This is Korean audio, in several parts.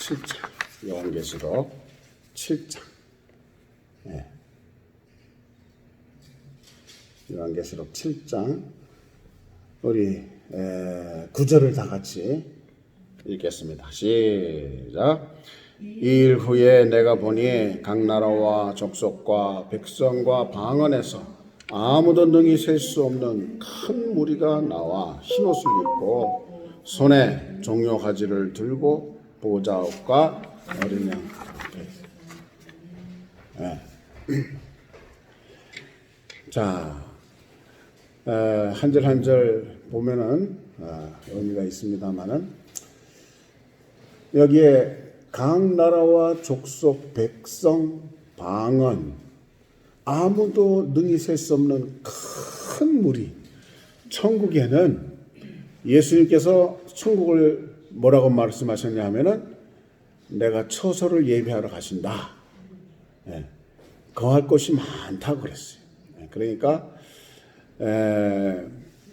7장. 요한계시록 7장. 네. 요한계시록 7장. 우리 9절을 다 같이 읽겠습니다. 시작. 이 일 후에 내가 보니 각 나라와 족속과 백성과 방언에서 아무도 능히 셀 수 없는 큰 무리가 나와 흰옷을 입고 손에 종려가지를 들고 보좌와 어린 양 앞에. 자, 한 절 한 절 보면은 의미가 있습니다만은 여기에 각 나라와 족속, 백성, 방언, 아무도 능히 셀 수 없는 큰 무리. 천국에는 예수님께서 천국을 뭐라고 말씀하셨냐 하면은 내가 처소를 예비하러 가신다. 거할 곳이 많다고 그랬어요. 그러니까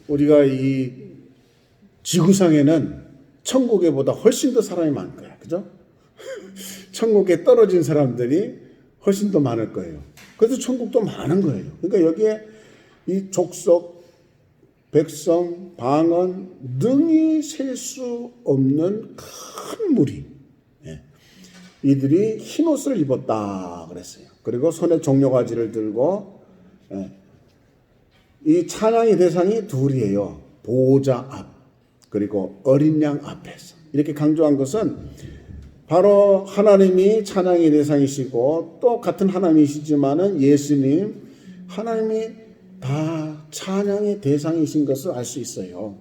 우리가 이 지구상에는 천국에보다 훨씬 더 사람이 많을 거야. 그죠? 천국에 떨어진 사람들이 훨씬 더 많을 거예요. 그래서 천국도 많은 거예요. 그러니까 여기에 이 족속, 백성, 방언, 능히 셀 수 없는 큰 무리. 이들이 흰옷을 입었다 그랬어요. 그리고 손에 종려가지를 들고 이 찬양의 대상이 둘이에요. 보호자 앞 그리고 어린 양 앞에서. 이렇게 강조한 것은 바로 하나님이 찬양의 대상이시고 또 같은 하나님이시지만은 예수님 하나님이 다 찬양의 대상이신 것을 알 수 있어요.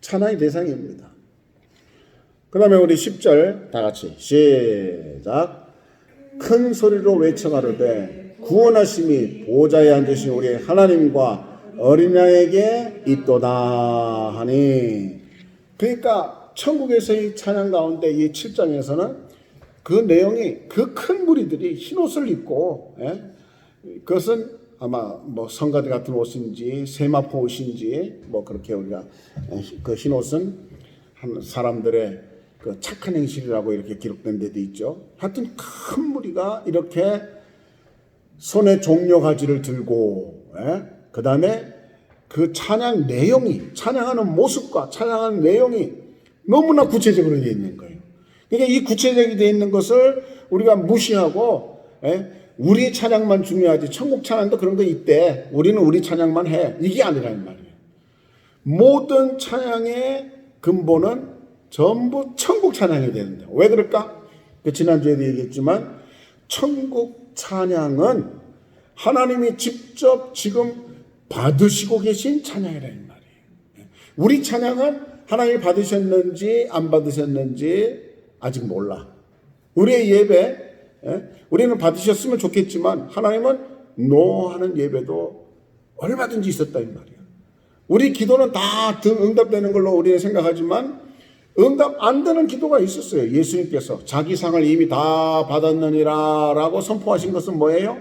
찬양의 대상입니다. 그 다음에 우리 10절 다 같이 시작. 큰 소리로 외쳐가로되 구원하심이 보좌에 앉으신 우리 하나님과 어린 양에게 있도다 하니. 그러니까 천국에서의 찬양 가운데 이 7장에서는 그 내용이 그 큰 무리들이 흰옷을 입고 그것은 아마 뭐 성가대 같은 옷인지 세마포 옷인지 뭐 그렇게 우리가 그 흰옷은 사람들의 그 착한 행실이라고 이렇게 기록된 데도 있죠. 하여튼 큰 무리가 이렇게 손에 종려가지를 들고 그 다음에 그 찬양 내용이 찬양하는 모습과 찬양하는 내용이 너무나 구체적으로 되어 있는 거예요. 그러니까 이 구체적이 되어 있는 것을 우리가 무시하고 우리 찬양만 중요하지 천국 찬양도 그런 거 있대. 우리는 우리 찬양만 해. 이게 아니라는 말이에요. 모든 찬양의 근본은 전부 천국 찬양이 되는데 왜 그럴까? 지난주에도 얘기했지만 천국 찬양은 하나님이 직접 지금 받으시고 계신 찬양이라는 말이에요. 우리 찬양은 하나님이 받으셨는지 안 받으셨는지 아직 몰라. 우리의 예배, 우리는 받으셨으면 좋겠지만 하나님은 노 하는 예배도 얼마든지 있었다 이 말이야. 우리 기도는 다 응답되는 걸로 우리는 생각하지만 응답 안 되는 기도가 있었어요. 예수님께서 자기 상을 이미 다 받았느니라 라고 선포하신 것은 뭐예요?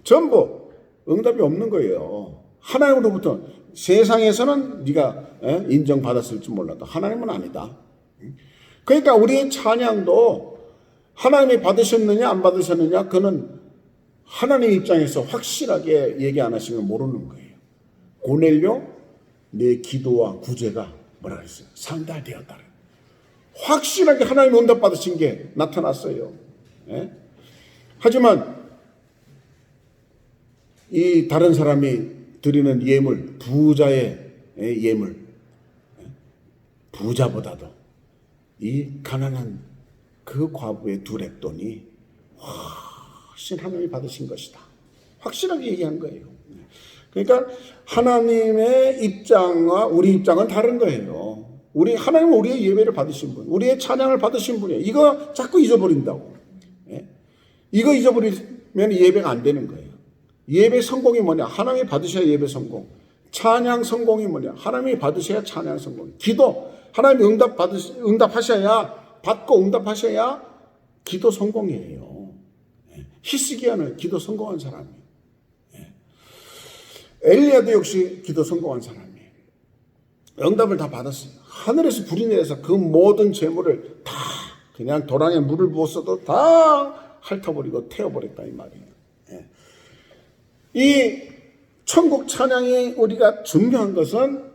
전부 응답이 없는 거예요. 하나님으로부터. 세상에서는 네가 인정받았을지 몰라도 하나님은 아니다. 그러니까 우리의 찬양도 하나님이 받으셨느냐 안 받으셨느냐 그는 하나님 입장에서 확실하게 얘기 안 하시면 모르는 거예요. 고넬료 내 기도와 구제가 뭐라 그랬어요? 상달되었다. 확실하게 하나님 응답 받으신 게 나타났어요. 하지만 이 다른 사람이 드리는 예물, 부자의 예물, 부자보다도 이 가난한 그 과부의 두렙돈이 훨씬 하나님이 받으신 것이다. 확실하게 얘기한 거예요. 그러니까 하나님의 입장과 우리 입장은 다른 거예요. 하나님은 우리의 예배를 받으신 분, 우리의 찬양을 받으신 분이에요. 이거 자꾸 잊어버린다고. 이거 잊어버리면 예배가 안 되는 거예요. 예배 성공이 뭐냐? 하나님이 받으셔야 예배 성공. 찬양 성공이 뭐냐? 하나님이 받으셔야 찬양 성공. 기도 하나님이 응답하셔야 받고 응답하셔야 기도 성공이에요. 히스기야는 기도 성공한 사람이에요. 엘리야도 역시 기도 성공한 사람이에요. 응답을 다 받았어요. 하늘에서 불이 내려서 그 모든 재물을 다 그냥 도랑에 물을 부었어도 다 핥아버리고 태워버렸다 이 말이에요. 예. 이 천국 찬양이 우리가 중요한 것은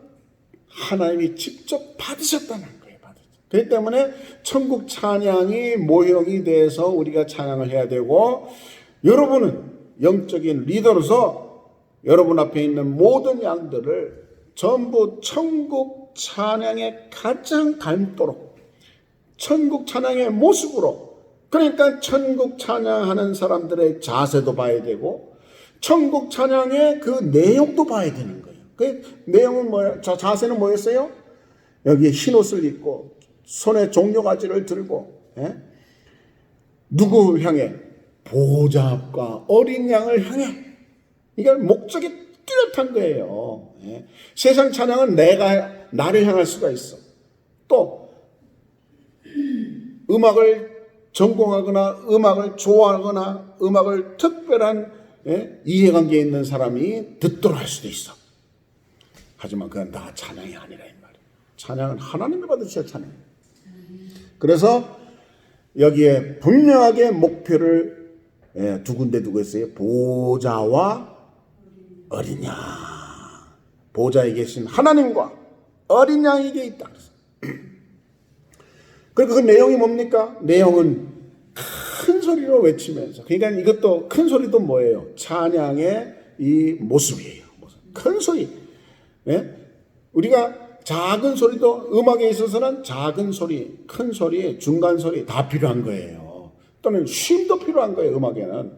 하나님이 직접 받으셨다는 거예요. 그렇기 때문에 천국 찬양이 모형이 돼서 우리가 찬양을 해야 되고, 여러분은 영적인 리더로서 여러분 앞에 있는 모든 양들을 전부 천국 찬양에 가장 닮도록 천국 찬양의 모습으로, 그러니까 천국 찬양하는 사람들의 자세도 봐야 되고 천국 찬양의 그 내용도 봐야 되는 거예요. 그 내용은 뭐예요? 자세는 뭐였어요? 여기에 흰 옷을 입고 손에 종려가지를 들고, 예? 누구 향해? 보좌 앞과 어린 양을 향해. 이게 목적이 뚜렷한 거예요. 예? 세상 찬양은 나를 향할 수가 있어. 또 음악을 전공하거나 음악을 좋아하거나 음악을 특별한, 예? 이해관계에 있는 사람이 듣도록 할 수도 있어. 하지만 그건 다 찬양이 아니라 이 말이에요. 찬양은 하나님이 받으셔야 찬양이에요. 그래서 여기에 분명하게 목표를, 예, 두 군데 두고 있어요. 보좌와 어린 양. 보좌에 계신 하나님과 어린 양에게 있다. 그리고 그 내용이 뭡니까? 내용은 큰 소리로 외치면서, 그러니까 이것도 큰 소리도 뭐예요? 찬양의 이 모습이에요. 큰 소리. 예? 우리가 작은 소리도 음악에 있어서는 작은 소리, 큰 소리, 중간 소리 다 필요한 거예요. 또는 쉼도 필요한 거예요, 음악에는.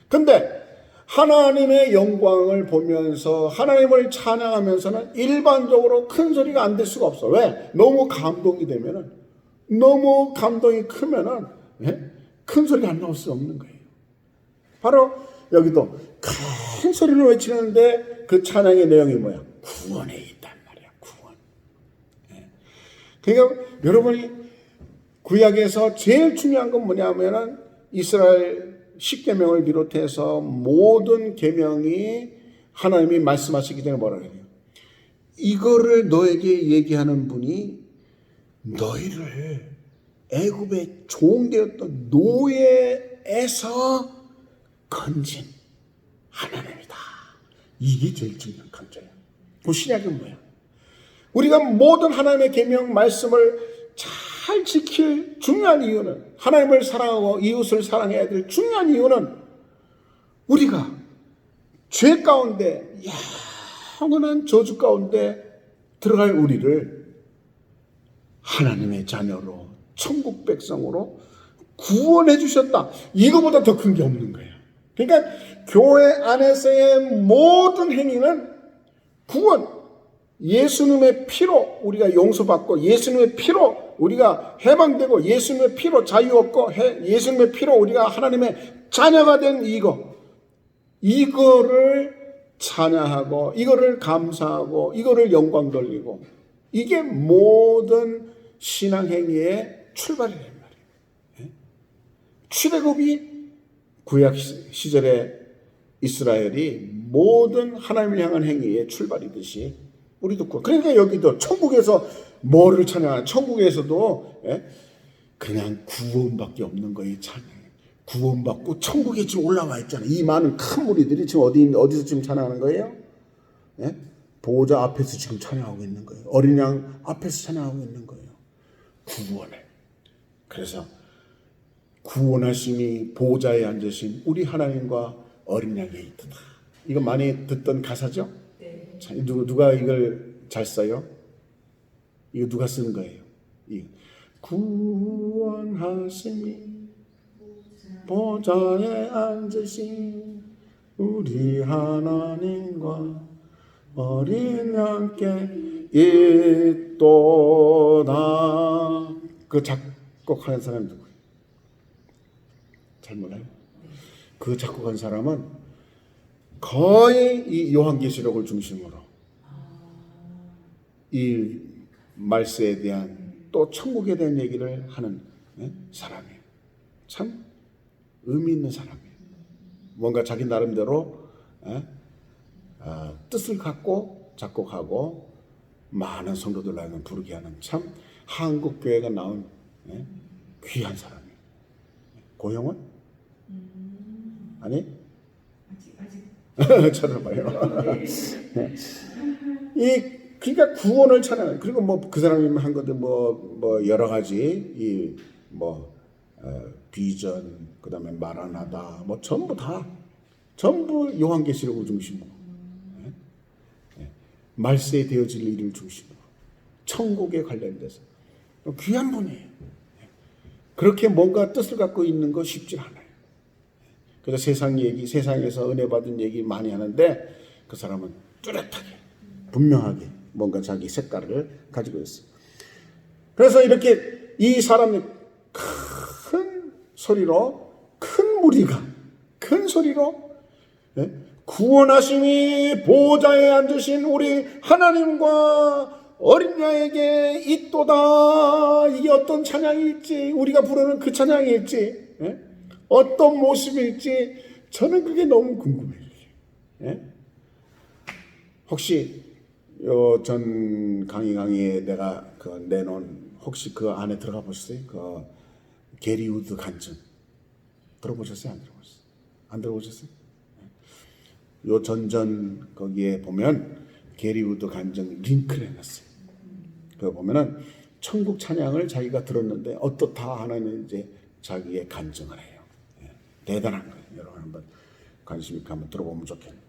근데 하나님의 영광을 보면서 하나님을 찬양하면서는 일반적으로 큰 소리가 안 될 수가 없어. 왜? 너무 감동이 되면은, 너무 감동이 크면은, 예? 큰 소리가 안 나올 수 없는 거예요. 바로 여기도 큰 소리로 외치는데 그 찬양의 내용이 뭐야? 구원에 있단 말이야. 구원. 예. 그러니까 여러분이 구약에서 제일 중요한 건 뭐냐면은 이스라엘 10계명을 비롯해서 모든 계명이 하나님이 말씀하시기 전에 뭐라 그래요? 이거를 너에게 얘기하는 분이 너희를 애굽의 종되었던 노예에서 건진 하나님이다. 이게 제일 중요한 강조예요. 그 신약은 뭐야? 우리가 모든 하나님의 계명 말씀을 잘 지킬 중요한 이유는, 하나님을 사랑하고 이웃을 사랑해야 될 중요한 이유는, 우리가 죄 가운데 영원한 저주 가운데 들어갈 우리를 하나님의 자녀로, 천국 백성으로 구원해 주셨다. 이거보다 더 큰 게 없는 거예요. 그러니까 교회 안에서의 모든 행위는 구원, 예수님의 피로 우리가 용서받고, 예수님의 피로 우리가 해방되고, 예수님의 피로 자유 얻고, 예수님의 피로 우리가 하나님의 자녀가 된 이거를 찬양하고, 이거를 감사하고, 이거를 영광 돌리고, 이게 모든 신앙행위의 출발이란 말이에요. 출애굽이 구약 시절에 이스라엘이 모든 하나님을 향한 행위의 출발이듯이 우리도, 그러니까 여기도 천국에서 뭐를 찬양하냐? 천국에서도, 예? 그냥 구원밖에 없는 거예요. 찬양. 구원받고 천국에 지금 올라와 있잖아요. 이 많은 큰 무리들이 지금 어디서 지금 찬양하는 거예요? 예? 보호자 앞에서 지금 찬양하고 있는 거예요. 어린 양 앞에서 찬양하고 있는 거예요. 구원을. 그래서 구원하심이 보호자에 앉으신 우리 하나님과 어린 양에 있다. 이거 많이 듣던 가사죠? 네. 누가 이걸 잘 써요? 이거 누가 쓰는 거예요? 구원하심이 보좌에 앉으신 우리 하나님과 어린 양께 있도다. 그 작곡하는 사람이 누구예요? 잘 몰라요? 그 작곡한 사람은 거의 이 요한계시록을 중심으로 이 말세에 대한, 또 천국에 대한 얘기를 하는, 사람이에요. 참 의미 있는 사람이에요. 뭔가 자기 나름대로 뜻을 갖고 작곡하고 많은 성도들을 부르게 하는, 참 한국교회가 나온 귀한 사람이. 고영은? 아니? 아직. 찾아봐요. 그러니까 구원을 찬양해. 그리고 뭐 그 사람이 한 것들 뭐 여러 가지 비전, 그다음에 마라나다, 뭐 전부 요한계시록을 중심으로, 말세에 되어질 일을 중심으로, 천국에 관련돼서 귀한 분이에요. 그렇게 뭔가 뜻을 갖고 있는 거 쉽지 않아요. 그래서 세상에서 은혜 받은 얘기 많이 하는데 그 사람은 뚜렷하게, 분명하게 뭔가 자기 색깔을 가지고 있어요. 그래서 이렇게 이 사람이 큰 소리로 구원하심이 보좌에 앉으신 우리 하나님과 어린 양에게 있도다. 이게 어떤 찬양일지, 우리가 부르는 그 찬양일지, 어떤 모습일지 저는 그게 너무 궁금해요. 혹시 전 강의에 내가 내놓은, 혹시 그 안에 들어가 보셨어요? 그 게리 우드 간증 들어보셨어요? 안 들어보셨어요? 요 전전 거기에 보면 게리 우드 간증 링크를 해놨어요. 그거 보면은 천국 찬양을 자기가 들었는데 어떻다 하는 이제 자기의 간증을 해요. 대단한 거예요. 여러분 한번 관심 있게 한번 들어보면 좋겠네요.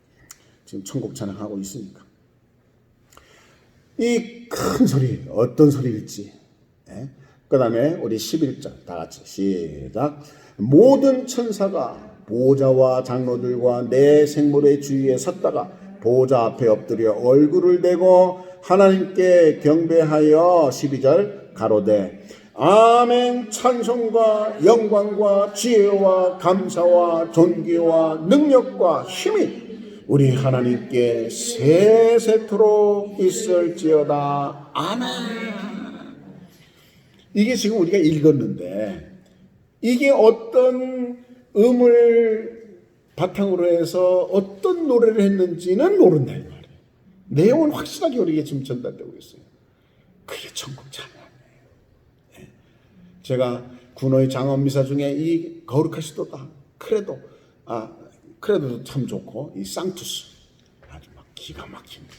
지금 천국 찬양하고 있으니까. 이 큰 소리, 어떤 소리일지. 그 다음에 우리 11절 다 같이 시작. 모든 천사가 보좌와 장로들과 내 생물의 주위에 섰다가 보좌 앞에 엎드려 얼굴을 대고 하나님께 경배하여 12절 가로되 아멘. 찬송과 영광과 지혜와 감사와 존귀와 능력과 힘이 우리 하나님께 세세토록 있을지어다. 아멘. 이게 지금 우리가 읽었는데 이게 어떤 음을 바탕으로 해서 어떤 노래를 했는지는 모른다 이 말이에요. 내용은 확실하게 우리에게 지금 전달되고 있어요. 그게 천국 찬양이에요. 제가 군호의 장엄미사 중에 이 거룩하시도다 크레도도 참 좋고 이 상투스 아주 막 기가 막힙니다.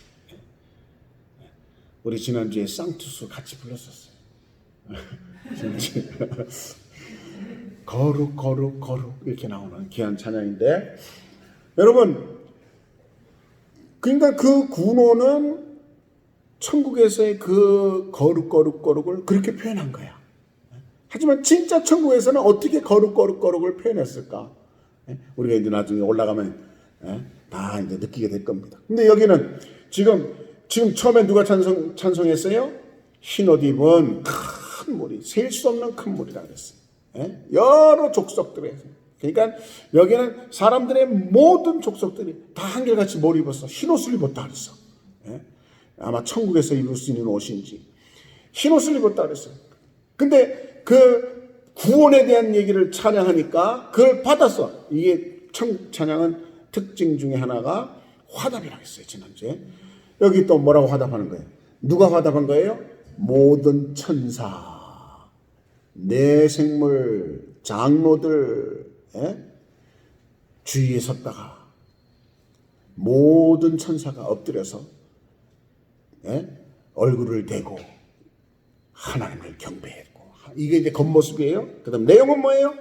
우리 지난주에 상투스 같이 불렀었어요. 거룩 이렇게 나오는 귀한 찬양인데, 여러분, 그러니까 그 군호는 천국에서의 그 거룩을 그렇게 표현한 거야. 하지만 진짜 천국에서는 어떻게 거룩을 표현했을까? 우리가 이제 나중에 올라가면 다 이제 느끼게 될 겁니다. 근데 여기는 지금 처음에 누가 찬송했어요? 흰옷 입은 큰 무리, 셀 수 없는 큰 무리라고 했어요. 여러 족속들에서. 그러니까 여기는 사람들의 모든 족속들이 다 한결같이 뭘 입었어? 흰옷을 입었다 그랬어. 아마 천국에서 입을 수 있는 옷인지 흰옷을 입었다 그랬어. 근데 그 구원에 대한 얘기를 찬양하니까 그걸 받았어. 이게 천국 찬양은 특징 중에 하나가 화답이라고 했어요, 지난주에. 여기 또 뭐라고 화답하는 거예요? 누가 화답한 거예요? 모든 천사, 내 생물, 장로들 주위에 섰다가 모든 천사가 엎드려서 얼굴을 대고 하나님을 경배했고, 이게 이제 겉모습이에요. 그 다음 내용은 뭐예요?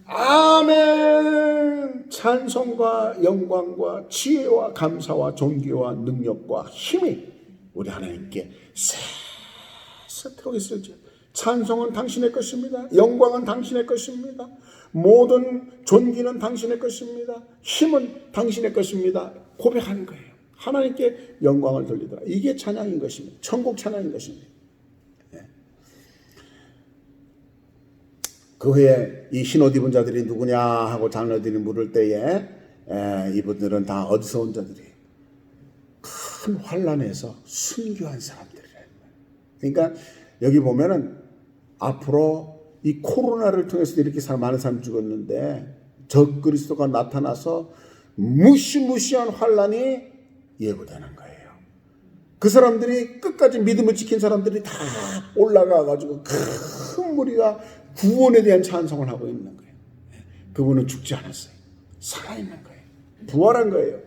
아멘. 찬송과 영광과 지혜와 감사와 존귀와 능력과 힘이 우리 하나님께 세세토록 있을지. 찬송은 당신의 것입니다. 영광은 당신의 것입니다. 모든 존귀는 당신의 것입니다. 힘은 당신의 것입니다. 고백하는 거예요. 하나님께 영광을 돌리더라. 이게 찬양인 것입니다. 천국 찬양인 것입니다. 그 후에 이 흰옷 입은 자들이 누구냐 하고 장로들이 물을 때에 이분들은 다 어디서 온 자들이에요? 큰 환난에서 순교한 사람들이래요. 그러니까 여기 보면은 앞으로 이 코로나를 통해서 이렇게 많은 사람이 죽었는데 적그리스도가 나타나서 무시무시한 환난이 예고되는 거예요. 그 사람들이 끝까지 믿음을 지킨 사람들이 다 올라가 가지고 큰 무리가 구원에 대한 찬송을 하고 있는 거예요. 그분은 죽지 않았어요. 살아있는 거예요. 부활한 거예요.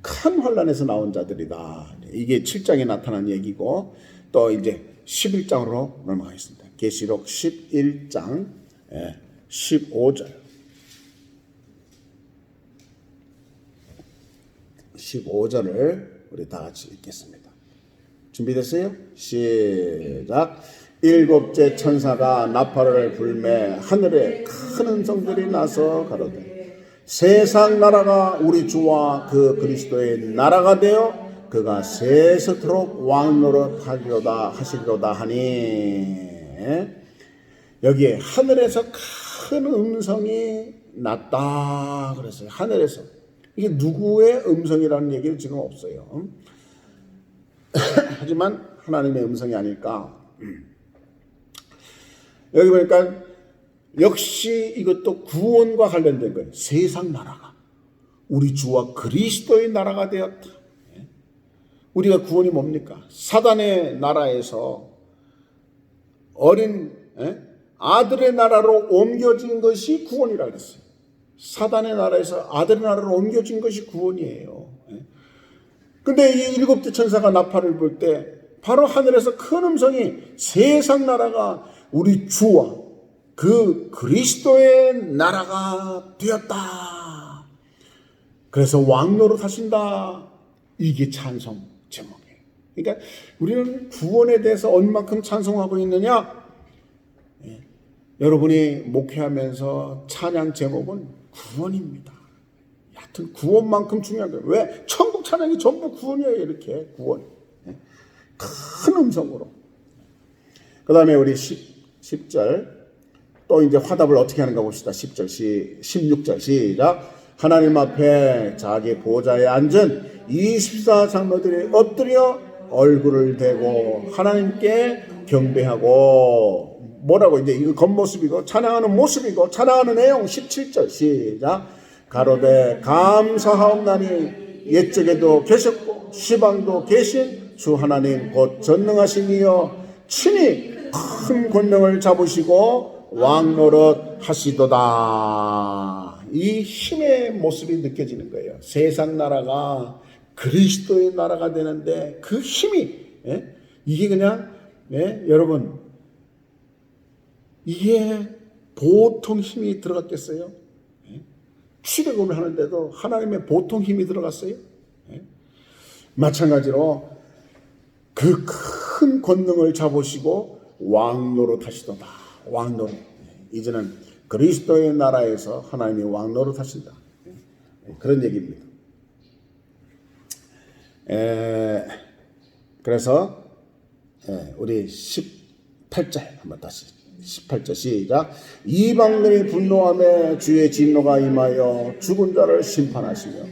큰 환란에서 나온 자들이다. 이게 7장에 나타난 얘기고, 또 이제 11장으로 넘어가겠습니다. 계시록 11장 15절. 15절을 우리 다 같이 읽겠습니다. 준비됐어요? 시작. 일곱째 천사가 나팔을 불매 하늘에 큰 음성들이 나서 가로되 세상 나라가 우리 주와 그 그리스도의 나라가 되어 그가 세세토록 왕노릇 하시리로다 하니, 여기에 하늘에서 큰 음성이 났다 그랬어요. 하늘에서. 이게 누구의 음성이라는 얘기는 지금 없어요. 하지만 하나님의 음성이 아닐까. 여기 보니까 역시 이것도 구원과 관련된 거예요. 세상 나라가 우리 주와 그리스도의 나라가 되었다. 우리가 구원이 뭡니까? 사단의 나라에서 어린 아들의 나라로 옮겨진 것이 구원이라고 했어요. 사단의 나라에서 아들의 나라로 옮겨진 것이 구원이에요. 근데 이 일곱째 천사가 나팔을 불 때 바로 하늘에서 큰 음성이 세상 나라가 우리 주와 그 그리스도의 나라가 되었다. 그래서 왕노릇 하신다. 이게 찬송 제목이에요. 그러니까 우리는 구원에 대해서 얼만큼 찬송하고 있느냐? 여러분이 목회하면서 찬양 제목은 구원입니다. 하여튼 구원만큼 중요한 거예요. 왜? 천국 찬양이 전부 구원이에요. 이렇게 구원. 큰 음성으로. 그 다음에 우리 10절 또 이제 화답을 어떻게 하는가 봅시다. 16절 시작. 하나님 앞에 자기 보좌에 앉은 24장로들이 엎드려 얼굴을 대고 하나님께 경배하고, 뭐라고 이제 이거 겉모습이고 찬양하는 모습이고 찬양하는 내용 17절 시작. 가로되 감사하옵나니 옛적에도 계셨고 시방도 계신 주 하나님 곧 전능하시니여 친히 큰 권능을 잡으시고 왕노릇 하시도다. 이 힘의 모습이 느껴지는 거예요. 세상 나라가 그리스도의 나라가 되는데 그 힘이, 이게 그냥, 여러분, 이게 보통 힘이 들어갔겠어요? 출애굽을 하는데도 하나님의 보통 힘이 들어갔어요? 마찬가지로 그 큰 권능을 잡으시고 왕노릇 하시도다. 왕노릇. 이제는 그리스도의 나라에서 하나님이 왕노릇 하신다. 그런 얘기입니다. 그래서 우리 18절 한번 다시 18절 시작. 이방들이 분노하며 주의 진노가 임하여 죽은 자를 심판하시며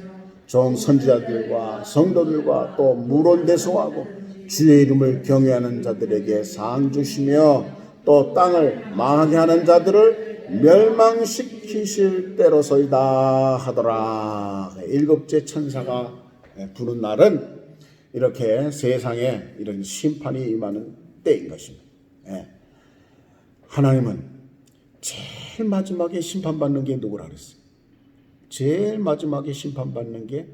종 선지자들과 성도들과 또 물온대소하고 주의 이름을 경외하는 자들에게 상 주시며 또 땅을 망하게 하는 자들을 멸망시키실 때로서이다 하더라. 일곱째 천사가 부는 날은 이렇게 세상에 이런 심판이 임하는 때인 것입니다. 하나님은 제일 마지막에 심판받는 게 누구라 그랬어요? 제일 마지막에 심판받는 게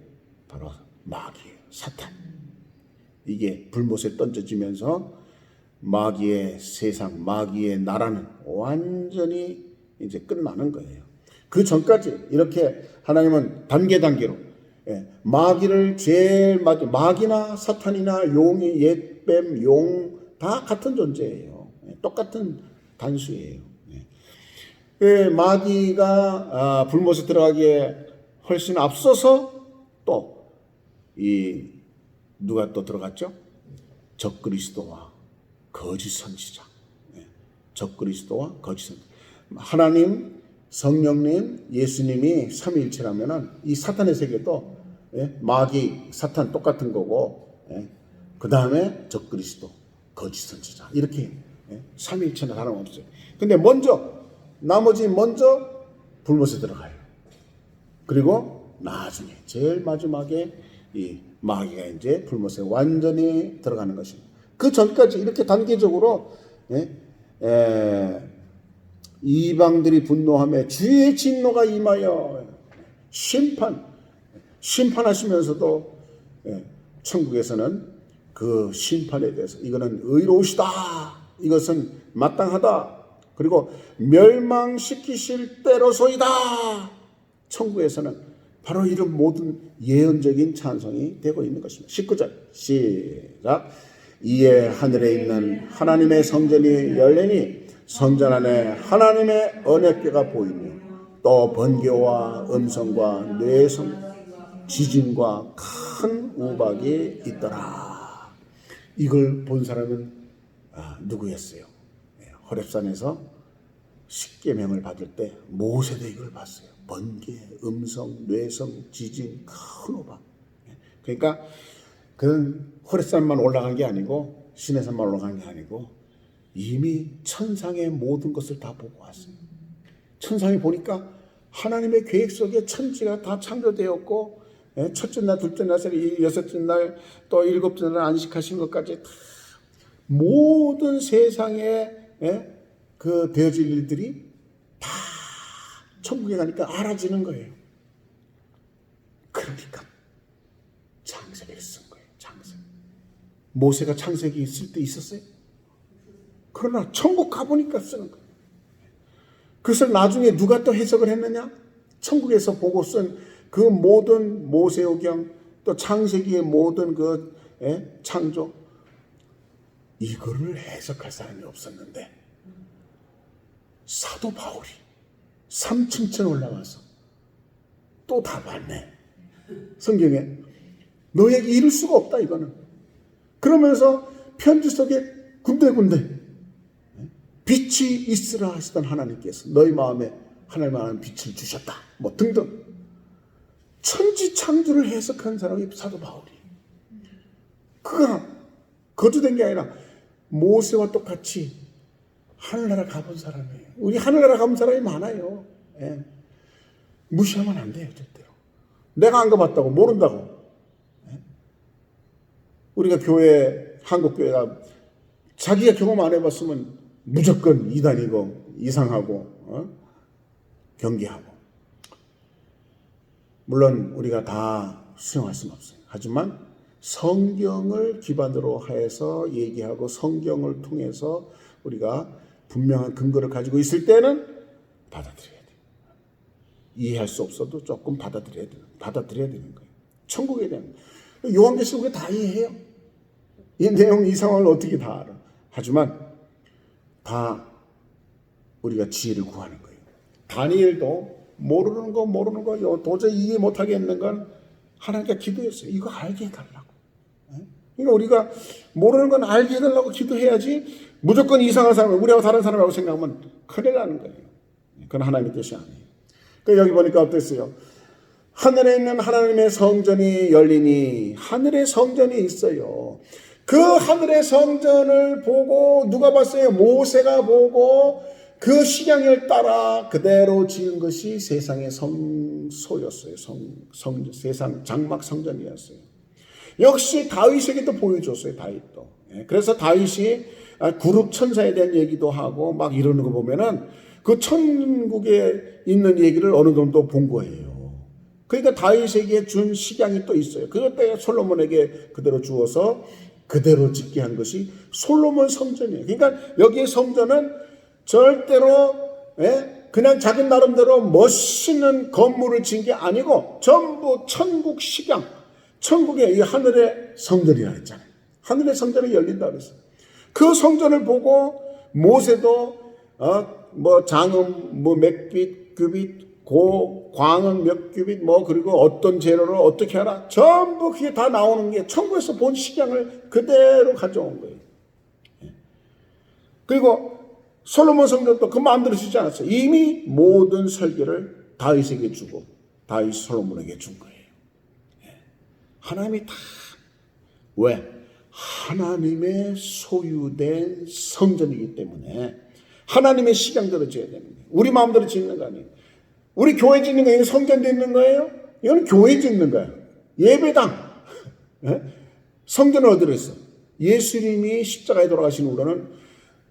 바로 마귀예요. 사탄. 이게 불못에 던져지면서 마귀의 세상, 마귀의 나라는 완전히 이제 끝나는 거예요. 그 전까지 이렇게 하나님은 단계로 마귀를 제일 마귀나 사탄이나 용이 옛뱀, 용 다 같은 존재예요. 똑같은 단수예요. 마귀가 불못에 들어가기에 훨씬 앞서서 또 이 누가 또 들어갔죠? 적그리스도와 거짓 선지자. 적그리스도와 거짓 선지자. 하나님, 성령님, 예수님이 삼위일체라면은 이 사탄의 세계도 마귀, 사탄 똑같은 거고, 그 다음에 적그리스도, 거짓 선지자. 이렇게 삼위일체는 다름없어요. 근데 나머지 먼저 불못에 들어가요. 그리고 나중에 제일 마지막에 이 마귀가 이제 불못에 완전히 들어가는 것입니다. 그 전까지 이렇게 단계적으로 이방들이 분노하며 주의 진노가 임하여 심판하시면서도 천국에서는 그 심판에 대해서 이거는 의로우시다, 이것은 마땅하다, 그리고 멸망시키실 때로소이다. 천국에서는 바로 이런 모든 예언적인 찬송이 되고 있는 것입니다. 19절 시작. 이에 하늘에 있는 하나님의 성전이 열리니 성전 안에 하나님의 언약궤가 보이며 또 번개와 음성과 뇌성 지진과 큰 우박이 있더라. 이걸 본 사람은 누구였어요? 호렙산에서 십계명을 받을 때 모세도 이걸 봤어요. 번개, 음성, 뇌성, 지진, 큰 우박. 그러니까 그건 호렙산만 올라간 게 아니고 시내산만 올라간 게 아니고 이미 천상의 모든 것을 다 보고 왔어요. 천상에 보니까 하나님의 계획 속에 천지가 다 창조되었고, 첫째 날, 둘째 날, 여섯째 날, 또 일곱째 날 안식하신 것까지 다 모든 세상에 그 되어질 일들이 다 천국에 가니까 알아지는 거예요. 그러니까 창세기를 쓴 거예요. 창세기. 모세가 창세기 쓸 때 있었어요? 그러나 천국 가보니까 쓰는 거예요. 그것을 나중에 누가 또 해석을 했느냐? 천국에서 보고 쓴 그 모든 모세오경, 또 창세기의 모든 그 창조, 이거를 해석할 사람이 없었는데 사도 바울이 3층천 올라가서 또 다 봤네. 성경에 너에게 이룰 수가 없다 이거는. 그러면서 편지 속에 군데군데 빛이 있으라 하시던 하나님께서 너희 마음에 하나님 하나님 빛을 주셨다 뭐 등등 천지 창조를 해석한 사람이 사도 바울이. 그가 거두된 게 아니라 모세와 똑같이 하늘나라 가본 사람이에요. 우리 하늘나라 가본 사람이 많아요. 무시하면 안 돼요. 절대로. 내가 안 가봤다고 모른다고. 우리가 교회, 한국교회가 자기가 경험 안 해봤으면 무조건 이단이고 이상하고 경계하고. 물론 우리가 다 수용할 수는 없어요. 하지만 성경을 기반으로 해서 얘기하고 성경을 통해서 우리가 분명한 근거를 가지고 있을 때는 받아들여야 돼요. 이해할 수 없어도 조금 받아들여야 되는 거예요. 천국에 대한 요한계시록에 다 이해해요. 이 내용, 이 상황을 어떻게 다 알아. 하지만 다 우리가 지혜를 구하는 거예요. 다니엘도 모르는 거 도저히 이해 못하겠는 건 하나님께 기도했어요. 이거 알게 해달라고. 그러니까 우리가 모르는 건 알게 해달라고 기도해야지 무조건 이상한 사람, 우리하고 다른 사람이라고 생각하면 큰일 나는 거예요. 그건 하나님의 뜻이 아니에요. 그러니까 여기 보니까 어땠어요? 하늘에 있는 하나님의 성전이 열리니 하늘의 성전이 있어요. 그 하늘의 성전을 보고 누가 봤어요? 모세가 보고 그 식양을 따라 그대로 지은 것이 세상의 성소였어요. 세상 장막 성전이었어요. 역시 다윗에게도 보여줬어요. 다윗도. 그래서 다윗이 구룹 천사에 대한 얘기도 하고 막 이러는 거 보면은 그 천국에 있는 얘기를 어느 정도 본 거예요. 그러니까 다윗에게 준 식양이 또 있어요. 그것 때문에 솔로몬에게 그대로 주어서 그대로 짓게 한 것이 솔로몬 성전이에요. 그러니까 여기에 성전은 절대로 그냥 자기 나름대로 멋있는 건물을 지은 게 아니고 전부 천국 식양, 천국의 이 하늘의 성전이라 했잖아요. 하늘의 성전이 열린다 그랬어요. 그 성전을 보고 모세도 장음 몇 규빗, 광은 몇 규빗 그리고 어떤 재료를 어떻게 하라 전부 그게 다 나오는 게 천국에서 본 식양을 그대로 가져온 거예요. 그리고 솔로몬 성전도 그 마음대로 짓지 않았어요. 이미 모든 설계를 다윗에게 주고 다윗 솔로몬에게 준 거예요. 하나님이 다 왜? 하나님의 소유된 성전이기 때문에 하나님의 식양대로 지어야 되는 거예요. 우리 마음대로 짓는 거 아니에요. 우리 교회 짓는 거예요. 성전 짓는 거예요. 이건 교회 짓는 거예요. 예배당. 성전은 어디로 있어? 예수님이 십자가에 돌아가신 후로는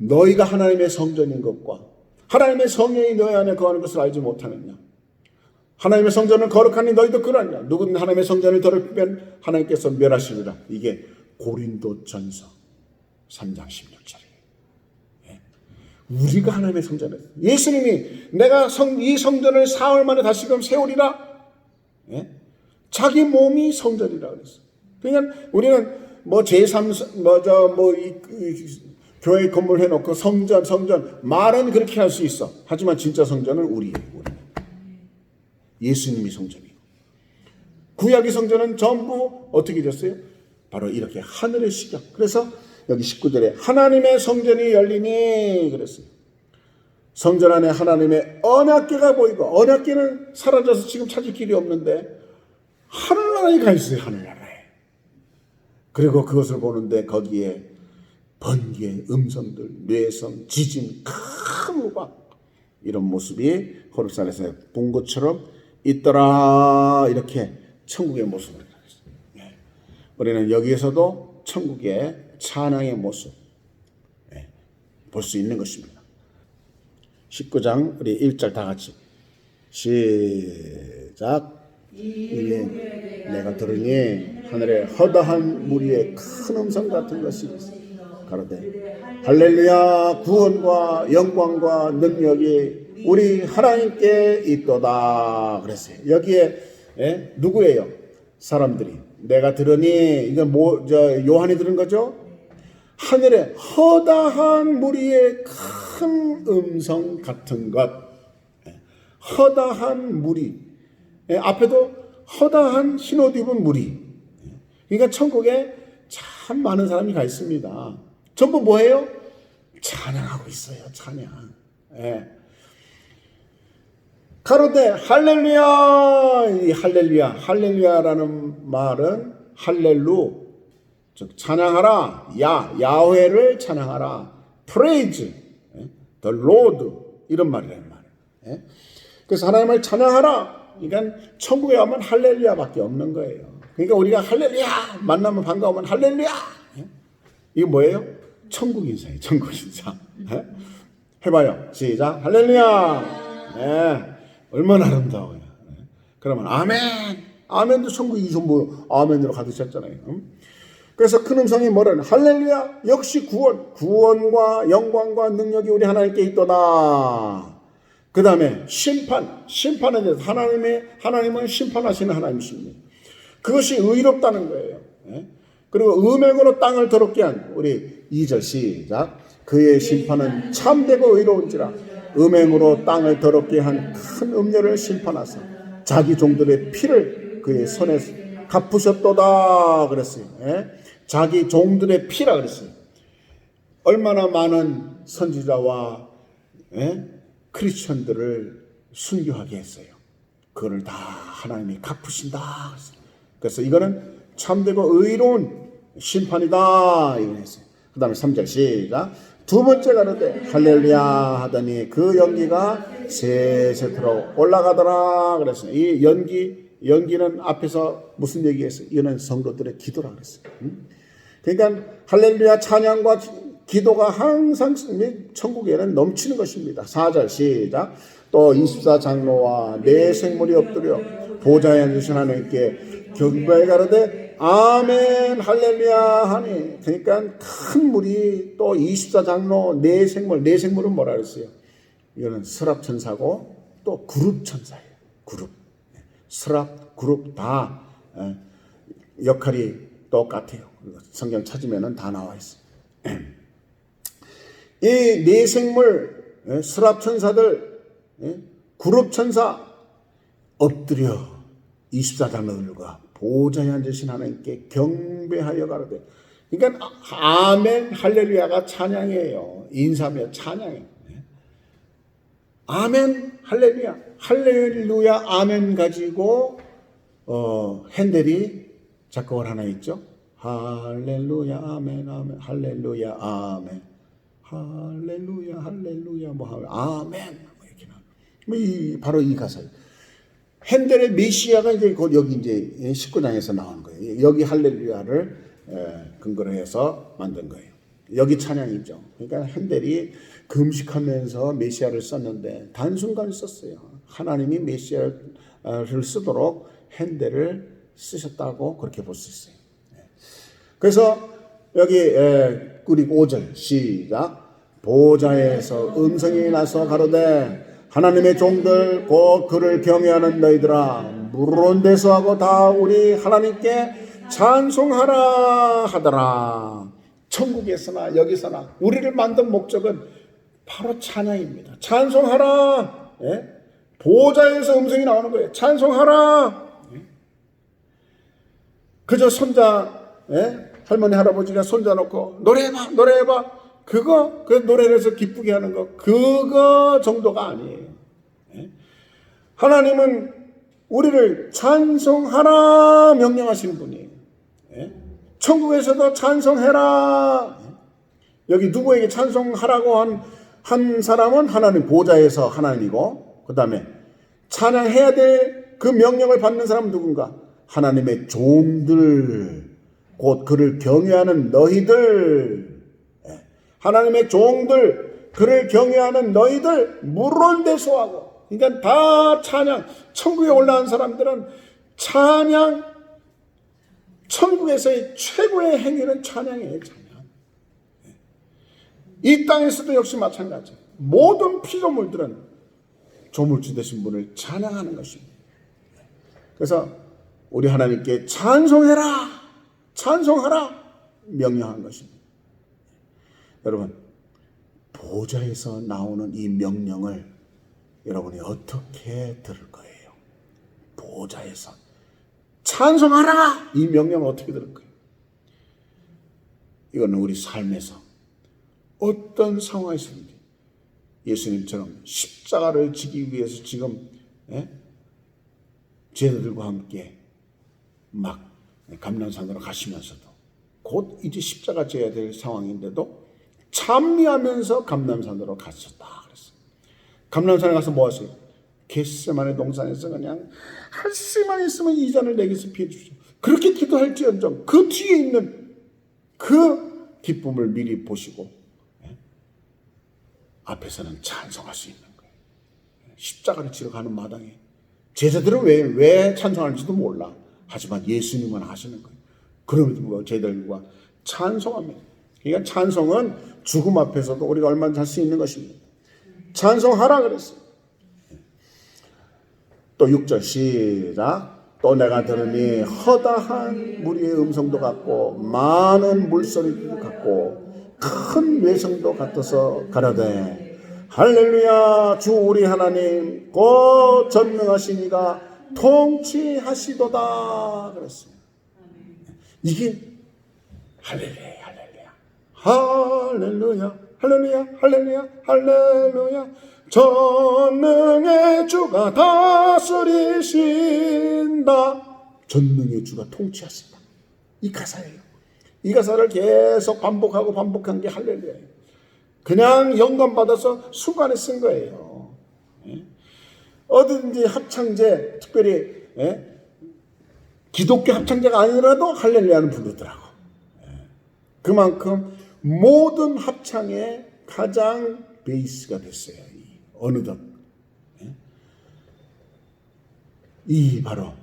너희가 하나님의 성전인 것과 하나님의 성령이 너희 안에 거하는 것을 알지 못하느냐. 하나님의 성전은 거룩하니 너희도 그러하냐. 누구든 하나님의 성전을 더럽히면 하나님께서 멸하시리라. 이게 고린도전서 3장 16절이에요. 우리가 하나님의 성전을, 예수님이 내가 이 성전을 사흘 만에 다시금 세우리라. 자기 몸이 성전이라 그랬어요. 그러니까 우리는 뭐 교회 건물 해놓고 성전 말은 그렇게 할 수 있어. 하지만 진짜 성전은 우리예요. 예수님이 성전이고, 구약의 성전은 전부 어떻게 됐어요? 바로 이렇게 하늘의 시경. 그래서 여기 19절에 하나님의 성전이 열리니 그랬어요. 성전 안에 하나님의 언약궤가 보이고, 언약궤는 사라져서 지금 찾을 길이 없는데 하늘나라에 가 있어요. 하늘나라에. 그리고 그것을 보는데 거기에 번개의 음성들, 뇌성, 지진, 큰 우박, 이런 모습이 호렙산에서 본 것처럼 있더라. 이렇게 천국의 모습을 가졌어요. 우리는 여기에서도 천국의 찬양의 모습 볼 수 있는 것입니다. 19장 우리 1절 다 같이 시작. 이에 내가 들으니 하늘에 허다한 무리의 큰 음성 같은 것이 있어 가로되 할렐루야, 구원과 영광과 능력이 우리 하나님께 있도다 그랬어요. 여기에 누구예요? 사람들이. 내가 들으니 이건 요한이 들은 거죠? 하늘에 허다한 무리의 큰 음성 같은 것. 허다한 무리. 앞에도 허다한 흰옷 입은 무리. 그러니까 천국에 참 많은 사람이 가 있습니다. 전부 뭐예요? 찬양하고 있어요. 찬양. 가로되 할렐루야. 이 할렐루야라는 말은 할렐루, 즉 찬양하라, 야훼를 찬양하라, praise the Lord, 이런 말이란 말이에요. 그래서 하나님을 찬양하라. 그러니까 천국에 가면 할렐루야밖에 없는 거예요. 그러니까 우리가 할렐루야 만나면 반가우면 할렐루야. 이게 뭐예요? 천국 인사예요. 천국 인사. 해봐요. 시작. 할렐루야. 얼마나 아름다워요. 그러면 아멘. 아멘도 천국이 전부 아멘으로 가득 찼잖아요. 그래서 큰 음성이 뭐라는 할렐루야. 역시 구원과 영광과 능력이 우리 하나님께 있도다. 그 다음에 심판에 대해서 하나님은 심판하시는 하나님이십니다. 그것이 의롭다는 거예요. 그리고 음행으로 땅을 더럽게 한 우리 2절 시작. 그의 심판은 참되고 의로운지라 음행으로 땅을 더럽게 한 큰 음녀를 심판하사 자기 종들의 피를 그의 손에 갚으셨도다 그랬어요. 자기 종들의 피라 그랬어요. 얼마나 많은 선지자와 크리스천들을 순교하게 했어요. 그거를 다 하나님이 갚으신다. 그래서 이거는 참되고 의로운 심판이다. 이거 했어요. 그 다음에 3절 시작. 두 번째 가로되 할렐루야 하더니 그 연기가 세세토록 올라가더라 그랬어요. 이 연기는 앞에서 무슨 얘기했어요? 이거는 성도들의 기도라 그랬어요. 그러니까 할렐루야 찬양과 기도가 항상 천국에는 넘치는 것입니다. 4절 시작. 또 24장로와 네 생물이 엎드려 보좌에 앉으신 하나님께 경배하여 가로되 아멘 할렐루야 하니. 그러니까 큰 물이 또 24장로 네 생물은 뭐라 그랬어요? 이거는 스랍천사고 또 그룹천사예요. 그룹. 스랍, 그룹 다 역할이 똑같아요. 성경 찾으면 다 나와 있어요. 이 네 생물, 스랍천사들, 그룹천사 엎드려 24장로들과 보좌에 앉으신 하나님께 경배하여 가로되. 그러니까 아멘 할렐루야가 찬양이에요. 인사며 찬양이에요. 아멘 할렐루야. 할렐루야 아멘 가지고 핸델이 작곡을 하나 있죠. 할렐루야 아멘 아멘 할렐루야 아멘 할렐루야 할렐루야 아멘 이렇게 나와요. 바로 이 가사예요. 핸델의 메시아가 이제 곧 여기 이제 19장에서 나오는 거예요. 여기 할렐루야를 근거로 해서 만든 거예요. 여기 찬양이죠. 그러니까 핸델이 금식하면서 메시아를 썼는데 단순간 썼어요. 하나님이 메시아를 쓰도록 핸델을 쓰셨다고 그렇게 볼 수 있어요. 그래서 여기 우리 5절 시작. 보좌에서 음성이 나서 가로되 하나님의 종들 곧 그를 경외하는 너희들아 물론 대수하고 다 우리 하나님께 찬송하라 하더라. 천국에서나 여기서나 우리를 만든 목적은 바로 찬양입니다. 찬송하라. 예? 보좌에서 음성이 나오는 거예요. 찬송하라. 그저 손자, 예? 할머니 할아버지가 손자 놓고 노래해봐 노래해봐 그거 그 노래를 해서 기쁘게 하는 거 그거 정도가 아니에요. 예? 하나님은 우리를 찬송하라 명령하시는 분이에요. 예? 천국에서도 찬송해라. 여기 누구에게 찬송하라고 한 사람은 하나님 보좌에서 하나님이고 그 다음에 찬양해야 될 그 명령을 받는 사람은 누군가? 하나님의 종들 곧 그를 경외하는 너희들. 하나님의 종들 그를 경외하는 너희들 물론대소하고 그러니까 다 찬양. 천국에 올라간 사람들은 찬양. 천국에서의 최고의 행위는 찬양이에요. 찬양. 이 땅에서도 역시 마찬가지. 모든 피조물들은 조물주 되신 분을 찬양하는 것입니다. 그래서 우리 하나님께 찬송해라, 찬송하라 명령한 것입니다. 여러분 보좌에서 나오는 이 명령을 여러분이 어떻게 들을 거예요? 보좌에서 찬송하라 이 명령을 어떻게 들을 거예요? 이거는 우리 삶에서 어떤 상황에서든지 예수님처럼 십자가를 지기 위해서 지금 제자들과 함께 막 감람산으로 가시면서도 곧 이제 십자가 져야 될 상황인데도 찬미하면서 감람산으로 가셨다 그랬어요. 감람산에 가서 뭐 하세요? 겟세마네 동산에서 그냥 할 수만 있으면 이 잔을 내게서 피해 주십시오. 그렇게 기도할지언정 그 뒤에 있는 그 기쁨을 미리 보시고 앞에서는 찬송할 수 있는 거예요. 십자가를 지러 가는 마당에 제자들은 왜 찬송하는지도 몰라. 하지만 예수님은 하시는 거예요. 그럼에도 불구하고 제자들과 찬송합니다. 그러니까 찬송은 죽음 앞에서도 우리가 얼마나 할 수 있는 것입니다. 찬송하라 그랬어요. 또 6절 시작. 또 내가 들으니 허다한 무리의 음성도 같고 많은 물소리도 같고 큰 외성도 같아서 가라되 할렐루야 주 우리 하나님 곧 전능하신 이가 통치하시도다 그랬어요. 이게 할렐루야 할렐루야 할렐루야 할렐루야 할렐루야 전능의 주가 다스리신다. 전능의 주가 통치하신다. 이 가사예요. 이 가사를 계속 반복한 게 할렐루야예요. 그냥 영감 받아서 순간에 쓴 거예요. 어디든지 합창제, 특별히 기독교 합창제가 아니라도 할렐루야는 부르더라고. 그만큼 모든 합창의 가장 베이스가 됐어요. 어느덧 이 바로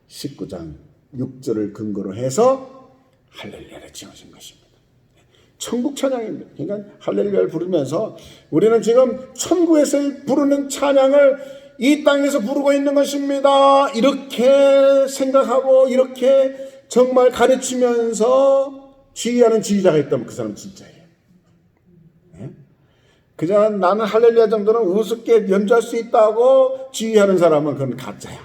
19장 6절을 근거로 해서 할렐루야를 지어진 것입니다. 천국 찬양입니다. 그러니까 할렐루야를 부르면서 우리는 지금 천국에서 부르는 찬양을 이 땅에서 부르고 있는 것입니다. 이렇게 생각하고 이렇게 정말 가르치면서 지휘하는 지휘자가 있다면 그 사람은 진짜예요. 그저 나는 할렐루야 정도는 우습게 연주할 수 있다고 지휘하는 사람은 그건 가짜야.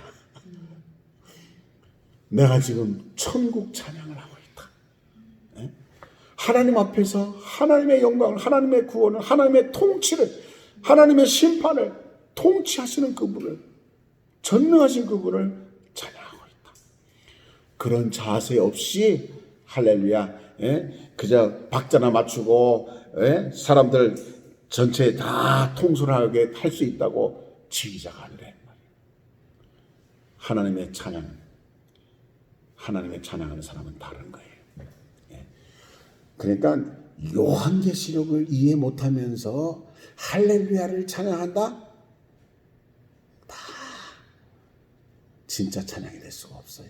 내가 지금 천국 찬양을 하고 있다. 하나님 앞에서 하나님의 영광을, 하나님의 구원을, 하나님의 통치를, 하나님의 심판을 통치하시는 그분을, 전능하신 그분을 찬양하고 있다. 그런 자세 없이 할렐루야 그저 박자나 맞추고 사람들 전체에 다 통솔하게 할 수 있다고 지휘자가 아니라 하나님의 찬양하는 사람은 다른 거예요. 그러니까 요한계시록을 이해 못하면서 할렐루야를 찬양한다? 다 진짜 찬양이 될 수가 없어요.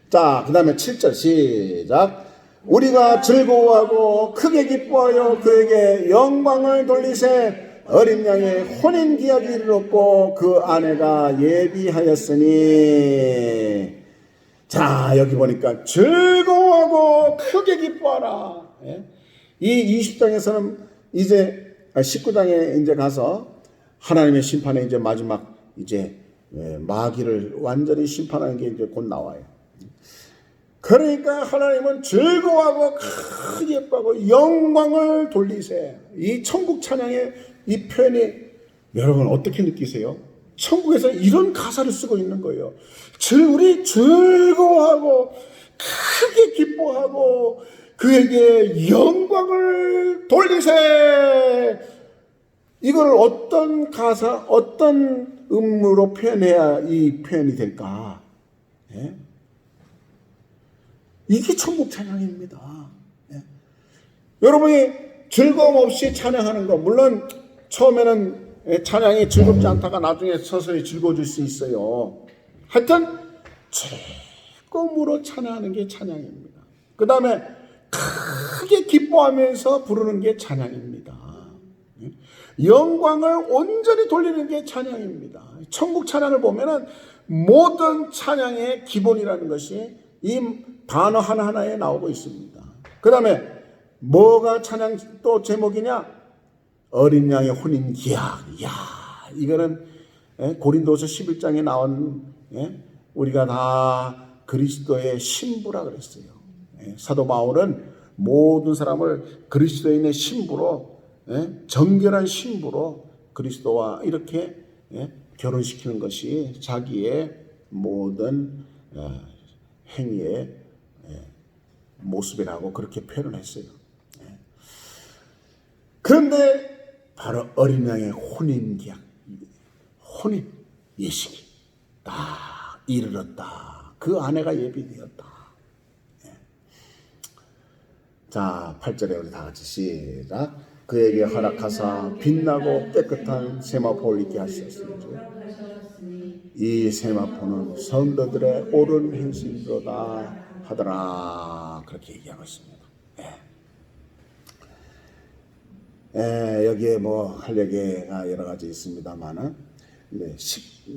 자, 그 다음에 7절 시작. 우리가 즐거워하고 크게 기뻐하여 그에게 영광을 돌리세. 어린 양의 혼인 기약이 이르렀고 그 아내가 예비하였으니. 자, 여기 보니까 즐거워하고 크게 기뻐하라. 이 20장에서는 이제 19장에 이제 가서 하나님의 심판에 이제 마지막 이제 마귀를 완전히 심판하는 게 이제 곧 나와요. 그러니까 하나님은 즐거워하고 크게 기뻐하고 영광을 돌리세. 이 천국 찬양의 이 표현이 여러분 어떻게 느끼세요? 천국에서 이런 가사를 쓰고 있는 거예요. 우리 즐거워하고 크게 기뻐하고 그에게 영광을 돌리세. 이걸 어떤 가사, 어떤 음으로 표현해야 이 표현이 될까? 예? 이게 천국 찬양입니다. 예? 여러분이 즐거움 없이 찬양하는 거, 물론 처음에는 찬양이 즐겁지 않다가 나중에 서서히 즐거워질 수 있어요. 하여튼 즐거움으로 찬양하는 게 찬양입니다. 그 다음에 크게 기뻐하면서 부르는 게 찬양입니다. 영광을 온전히 돌리는 게 찬양입니다. 천국 찬양을 보면은 모든 찬양의 기본이라는 것이 이 단어 하나하나에 나오고 있습니다. 그 다음에 뭐가 찬양 또 제목이냐? 어린 양의 혼인 기약. 이야, 이거는 고린도서 11장에 나온 우리가 다 그리스도의 신부라 그랬어요. 사도 바울은 모든 사람을 그리스도인의 신부로, 정결한 신부로 그리스도와 이렇게 결혼시키는 것이 자기의 모든 행위의 모습이라고 그렇게 표현을 했어요. 그런데 바로 어린 양의 혼인 계약, 혼인 예식이 딱 이르렀다. 그 아내가 예비되었다. 자, 8절에 우리 다 같이 시작. 그에게 허락하사 빛나고 깨끗한 세마포를 입게 하셨으니 이 세마포는 성도들의 옳은 행실이로다 하더라. 그렇게 얘기하고 있습니다. 여기에 뭐 할 얘기가 여러 가지 있습니다만은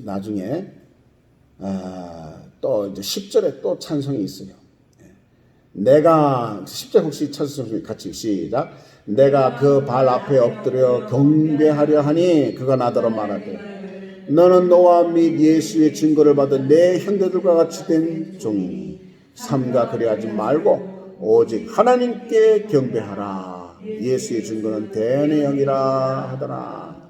나중에 또 이제 10절에 또 찬송이 있어요. 내가 10절 혹시 찬송 같이 시작. 내가 그 발 앞에 엎드려 경배하려 하니 그가 나더러 말하되 너는 너와 및 예수의 증거를 받은 내 형제들과 같이 된 종이니 삼가 그리하지 말고 오직 하나님께 경배하라. 예수의 증거는 대언의 영이라 하더라.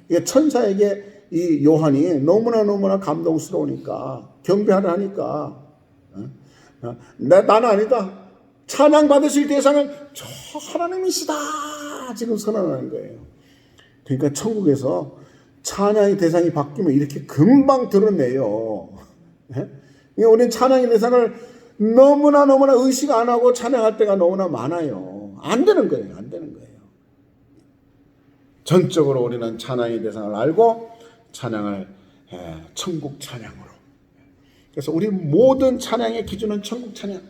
이게 천사에게 이 요한이 너무나 감동스러우니까 경배하라 하니까 나는 아니다. 찬양 받으실 대상은 저 하나님이시다. 지금 선언하는 거예요. 그러니까 천국에서 찬양의 대상이 바뀌면 이렇게 금방 드러내요. 우리는 찬양의 대상을 너무나 의식 안 하고 찬양할 때가 너무나 많아요. 안 되는 거예요. 전적으로 우리는 찬양의 대상을 알고 찬양을 천국 찬양으로. 그래서 우리 모든 찬양의 기준은 천국 찬양.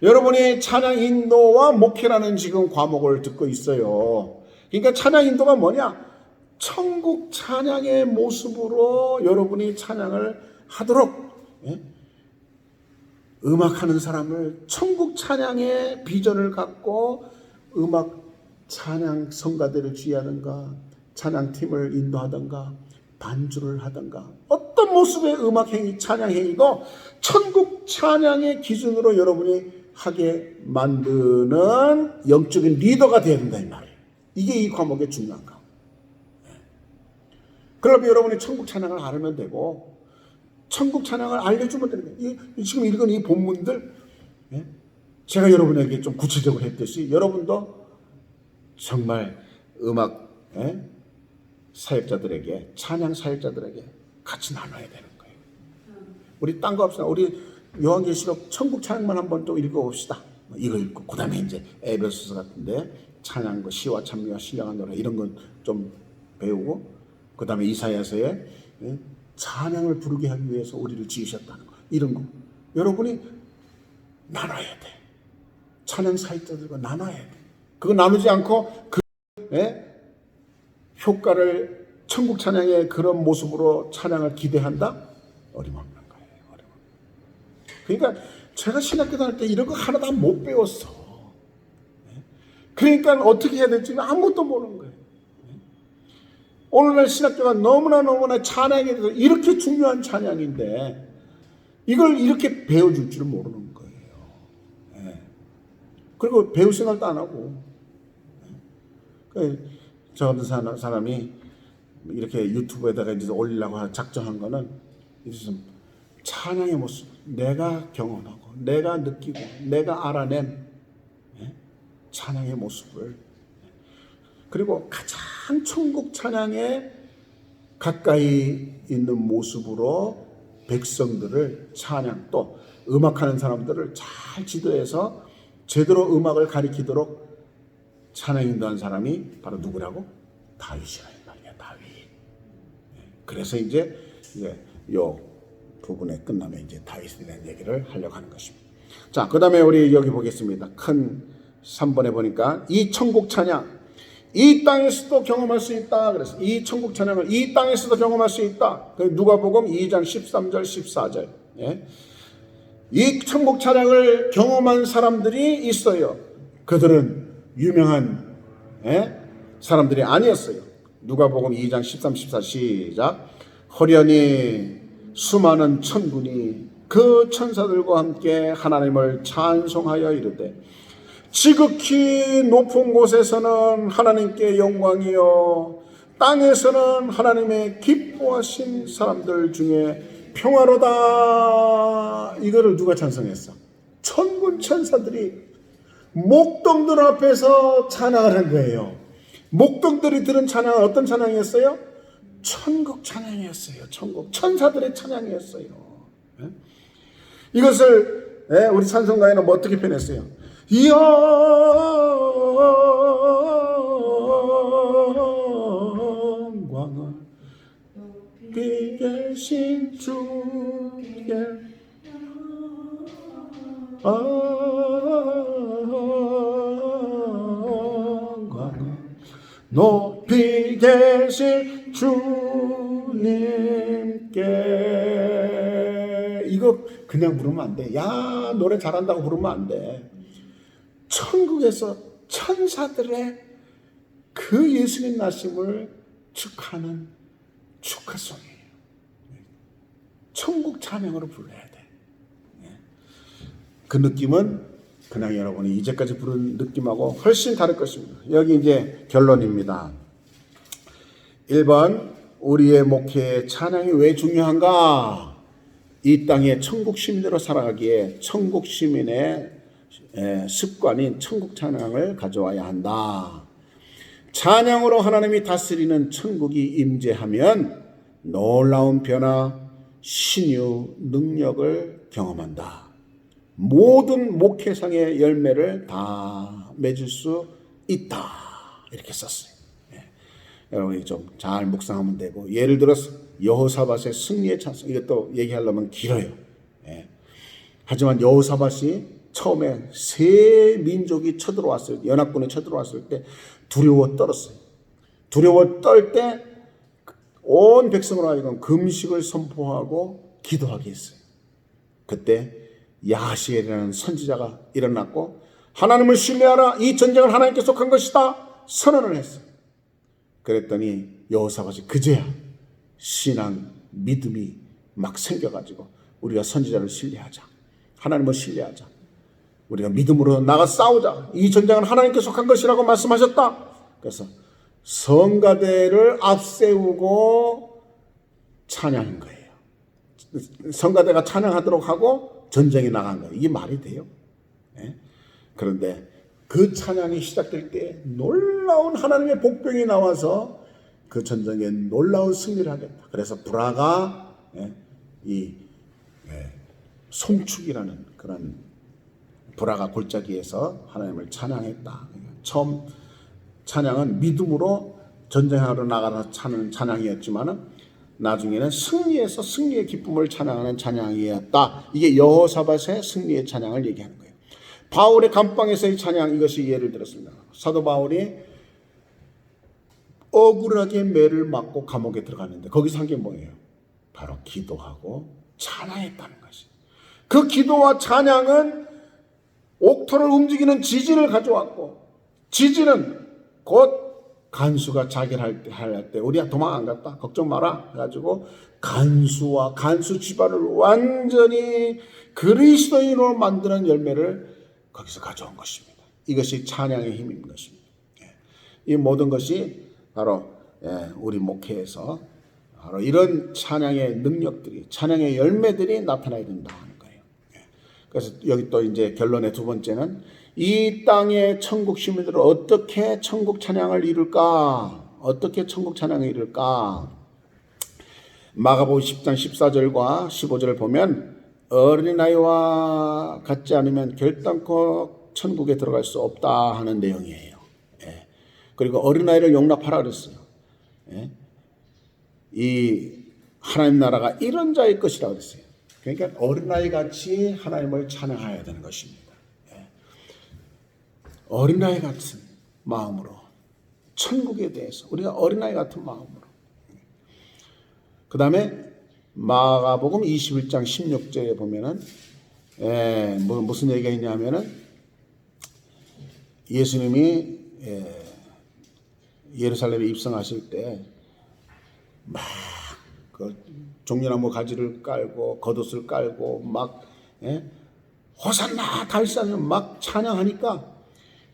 여러분이 찬양 인도와 목회라는 지금 과목을 듣고 있어요. 그러니까 찬양 인도가 뭐냐? 천국 찬양의 모습으로 여러분이 찬양을 하도록 음악하는 사람을 천국 찬양의 비전을 갖고 음악 찬양 성가대를 지휘하든가 찬양팀을 인도하든가 반주를 하든가 어떤 모습의 음악 행위, 찬양 행위고 천국 찬양의 기준으로 여러분이 하게 만드는 영적인 리더가 되어야 된다 이 말이에요. 이게 이 과목의 중요한 거. 그러면 여러분이 천국 찬양을 알면 되고 천국 찬양을 알려주면 되는 거예요. 지금 읽은 이 본문들 제가 여러분에게 좀 구체적으로 했듯이 여러분도 정말 음악 사역자들에게 찬양 사역자들에게 같이 나눠야 되는 거예요. 우리 딴 거 없어요. 우리 요한계시록 천국 찬양만 한번 또 읽어봅시다. 이거 읽고 그다음에 이제 에베소서 같은데 찬양과 시와 찬미와 신령한 노래 이런 건 좀 배우고 그다음에 이사야서에 찬양을 부르게 하기 위해서 우리를 지으셨다는 거 이런 거 여러분이 나눠야 돼. 찬양 사역자들과 나눠야 돼. 그거 나누지 않고 그 효과를 천국 찬양의 그런 모습으로 찬양을 기대한다? 어림없는 거예요. 그러니까 제가 신학교 다닐 때 이런 거 하나도 못 배웠어. 그러니까 어떻게 해야 될지 아무것도 모르는 거예요. 오늘날 신학교가 너무나 찬양에 대해서 이렇게 중요한 찬양인데 이걸 이렇게 배워줄 줄 모르는 거예요. 그리고 배울 생각도 안 하고 저 어떤 사람이 이렇게 유튜브에다가 이제 올리려고 작정한 거는 이제 찬양의 모습 내가 경험하고 내가 느끼고 내가 알아낸 찬양의 모습을 그리고 가장 천국 찬양에 가까이 있는 모습으로 백성들을 찬양 또 음악하는 사람들을 잘 지도해서 제대로 음악을 가리키도록 찬양 인도한 사람이 바로 누구라고? 다윗이라 이 말이야. 다윗. 그래서 이제 요 부분에 끝나면 이제 다윗에 대한 얘기를 하려고 하는 것입니다. 자, 그다음에 우리 여기 보겠습니다. 큰 3번에 보니까 이 천국 찬양 이 땅에서도 경험할 수 있다. 그래서 이 천국 찬양을 이 땅에서도 경험할 수 있다. 누가복음 2장 13절 14절. 이 천국 찬양을 경험한 사람들이 있어요. 그들은 유명한 사람들이 아니었어요. 누가복음 2장 13, 14 시작. 호련히 수많은 천군이 그 천사들과 함께 하나님을 찬송하여 이르되 지극히 높은 곳에서는 하나님께 영광이요 땅에서는 하나님의 기뻐하신 사람들 중에 평화로다. 이거를 누가 찬송했어? 천군 천사들이 목동들 앞에서 찬양을 한 거예요. 목동들이 들은 찬양은 어떤 찬양이었어요? 천국 찬양이었어요. 천국 천사들의 찬양이었어요. 이것을 우리 찬송가에는 뭐 어떻게 표현했어요? 영광을 높이 계신 주께 영광을 높이 계신 주님께 이거 그냥 부르면 안 돼. 야 노래 잘한다고 부르면 안 돼. 천국에서 천사들의 그 예수님 나심을 축하하는 축하송이에요. 천국 찬양으로 불러야 돼. 그 느낌은 그냥 여러분이 이제까지 부른 느낌하고 훨씬 다를 것입니다. 여기 이제 결론입니다. 1번 우리의 목회의 찬양이 왜 중요한가? 이 땅에 천국 시민으로 살아가기에 천국 시민의 습관인 천국 찬양을 가져와야 한다. 찬양으로 하나님이 다스리는 천국이 임재하면 놀라운 변화, 신유, 능력을 경험한다. 모든 목회상의 열매를 다 맺을 수 있다. 이렇게 썼어요. 여러분이 좀 잘 묵상하면 되고 예를 들어서 여호사밧의 승리의 찬송 이것도 얘기하려면 길어요. 하지만 여호사밧이 처음에 세 민족이 쳐들어왔을 때 연합군이 쳐들어왔을 때 두려워 떨었어요. 두려워 떨 때 온 백성으로 하여금 금식을 선포하고 기도하게 했어요. 그때 야하시엘이라는 선지자가 일어났고 하나님을 신뢰하라. 이 전쟁은 하나님께 속한 것이다. 선언을 했어요. 그랬더니 여호사밧이 그제야 신앙 믿음이 막 생겨가지고 우리가 선지자를 신뢰하자. 하나님을 신뢰하자. 우리가 믿음으로 나가 싸우자. 이 전쟁은 하나님께 속한 것이라고 말씀하셨다. 그래서 성가대를 앞세우고 찬양한 거예요. 성가대가 찬양하도록 하고 전쟁에 나간 거예요. 이게 말이 돼요? 그런데 그 찬양이 시작될 때 놀라운 하나님의 복병이 나와서 그 전쟁에 놀라운 승리를 하겠다. 그래서 브라가 이 송축이라는 그런 브라가 골짜기에서 하나님을 찬양했다. 처음 찬양은 믿음으로 전쟁하러 나가서 차는 찬양이었지만은 나중에는 승리에서 승리의 기쁨을 찬양하는 찬양이었다. 이게 여호사밧의 승리의 찬양을 얘기하는 거예요. 바울의 감방에서의 찬양, 이것이 예를 들었습니다. 사도 바울이 억울하게 매를 맞고 감옥에 들어갔는데 거기서 한 게 뭐예요? 바로 기도하고 찬양했다는 것이. 그 기도와 찬양은 옥토를 움직이는 지진을 가져왔고, 지진은 곧 간수가 자결할 때 우리가 도망 안 갔다 걱정 마라 해가지고 간수와 간수 집안을 완전히 그리스도인으로 만드는 열매를 거기서 가져온 것입니다. 이것이 찬양의 힘인 것입니다. 이 모든 것이 바로 우리 목회에서 바로 이런 찬양의 능력들이, 찬양의 열매들이 나타나야 된다 하는 거예요. 그래서 여기 또 이제 결론의 두 번째는 이 땅의 천국 시민들은 어떻게 천국 찬양을 이룰까? 어떻게 천국 찬양을 이룰까? 마가복음 10장 14절과 15절을 보면 어린아이와 같지 않으면 결단코 천국에 들어갈 수 없다 하는 내용이에요. 그리고 어린아이를 용납하라 그랬어요. 이 하나님 나라가 이런 자의 것이라고 그랬어요. 그러니까 어린아이 같이 하나님을 찬양해야 되는 것입니다. 어린아이 같은 마음으로 천국에 대해서 우리가 어린아이 같은 마음으로. 그 다음에 마가복음 21장 16절에 보면은 무슨 얘기가 있냐면은 예수님이 예루살렘에 입성하실 때 막 그 종려나무 가지를 깔고 겉옷을 깔고 막 호산나 다윗사는 막 찬양하니까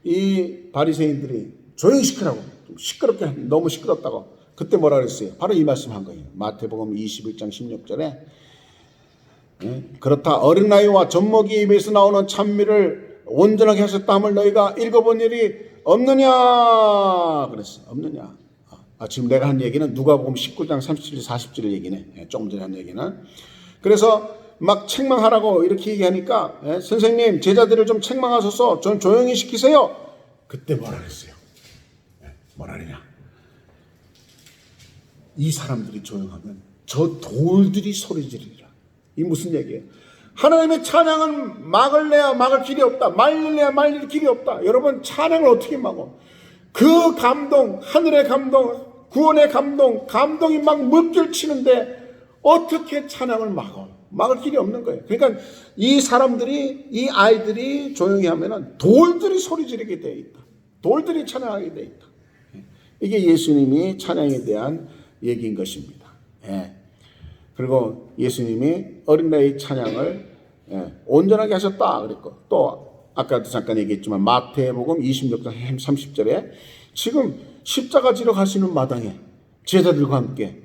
이 바리새인들이 조용히 시키라고, 시끄럽게 너무 시끄럽다고. 그때 뭐라 그랬어요? 바로 이 말씀한 거예요. 마태복음 21장 16절에 그렇다 어린아이와 젖먹이 입에서 나오는 찬미를 온전하게 하셨다함을 너희가 읽어본 일이 없느냐 그랬어요. 없느냐. 지금 내가 한 얘기는 누가복음 19장 37절 40절 얘기네. 조금 전에 한 얘기는. 그래서 막 책망하라고 이렇게 얘기하니까 선생님 제자들을 좀 책망하셔서 좀 조용히 시키세요. 그때 뭐라 그랬어요? 뭐라 그러냐? 이 사람들이 조용하면 저 돌들이 소리 지르리라. 이 무슨 얘기예요? 하나님의 찬양은 막을래야 막을 길이 없다. 말릴래야 말릴 길이 없다. 여러분 찬양을 어떻게 막어? 그 감동, 하늘의 감동, 구원의 감동, 감동이 막 물결치는데 어떻게 찬양을 막어? 막을 길이 없는 거예요. 그러니까 이 사람들이, 이 아이들이 조용히 하면은 돌들이 소리 지르게 되어 있다. 돌들이 찬양하게 되어 있다. 이게 예수님이 찬양에 대한 얘기인 것입니다. 그리고 예수님이 어린아이 찬양을 온전하게 하셨다 그랬고, 또 아까도 잠깐 얘기했지만 마태복음 26장 30절에 지금 십자가 지러 가시는 마당에 제자들과 함께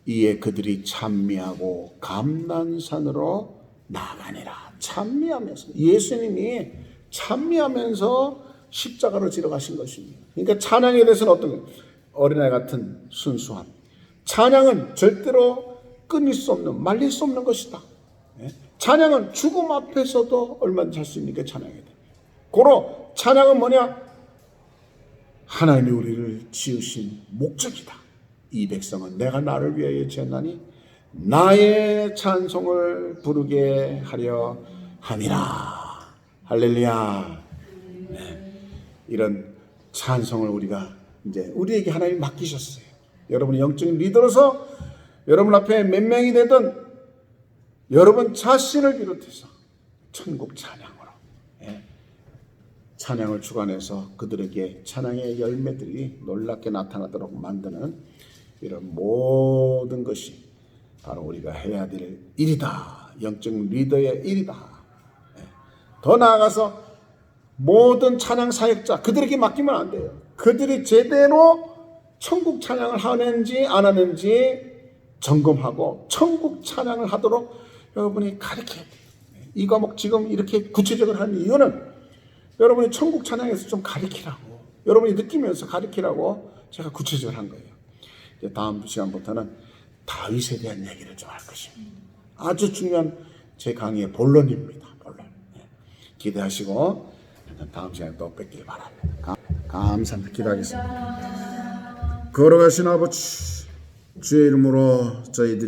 이에 그들이 찬미하고 감난산으로 나가니라. 찬미하면서 예수님이 찬미하면서 십자가로 지러 가신 것입니다. 그러니까 찬양에 대해서는 어떤 거예요? 어린아이 같은 순수함. 찬양은 절대로 끊을 수 없는, 말릴 수 없는 것이다. 찬양은 죽음 앞에서도 얼마든지 할 수 있는 게 찬양이다. 고로 찬양은 뭐냐? 하나님이 우리를 지으신 목적이다. 이 백성은 내가 나를 위하여 지었나니 나의 찬송을 부르게 하려 함이라. 할렐루야. 이런 찬송을 우리가 이제 우리에게 하나님이 맡기셨어요. 여러분이 영적인 리더로서 여러분 앞에 몇 명이 되든 여러분 자신을 비롯해서 천국 찬양으로 찬양을 주관해서 그들에게 찬양의 열매들이 놀랍게 나타나도록 만드는 이런 모든 것이 바로 우리가 해야 될 일이다. 영적 리더의 일이다. 더 나아가서 모든 찬양 사역자 그들에게 맡기면 안 돼요. 그들이 제대로 천국 찬양을 하는지 안 하는지 점검하고 천국 찬양을 하도록 여러분이 가르쳐야 돼요. 이 과목 지금 이렇게 구체적으로 하는 이유는 여러분이 천국 찬양에서 좀 가르치라고, 여러분이 느끼면서 가르치라고 제가 구체적으로 한 거예요. 이제 다음 시간부터는 다윗에 대한 얘기를 좀 할 것입니다. 아주 중요한 제 강의의 본론입니다. 본론. 기대하시고 다음 시간에 또 뵙길 바랍니다. 감사합니다. 기도하겠습니다. 걸어가신 아버지, 주의 이름으로 저희들이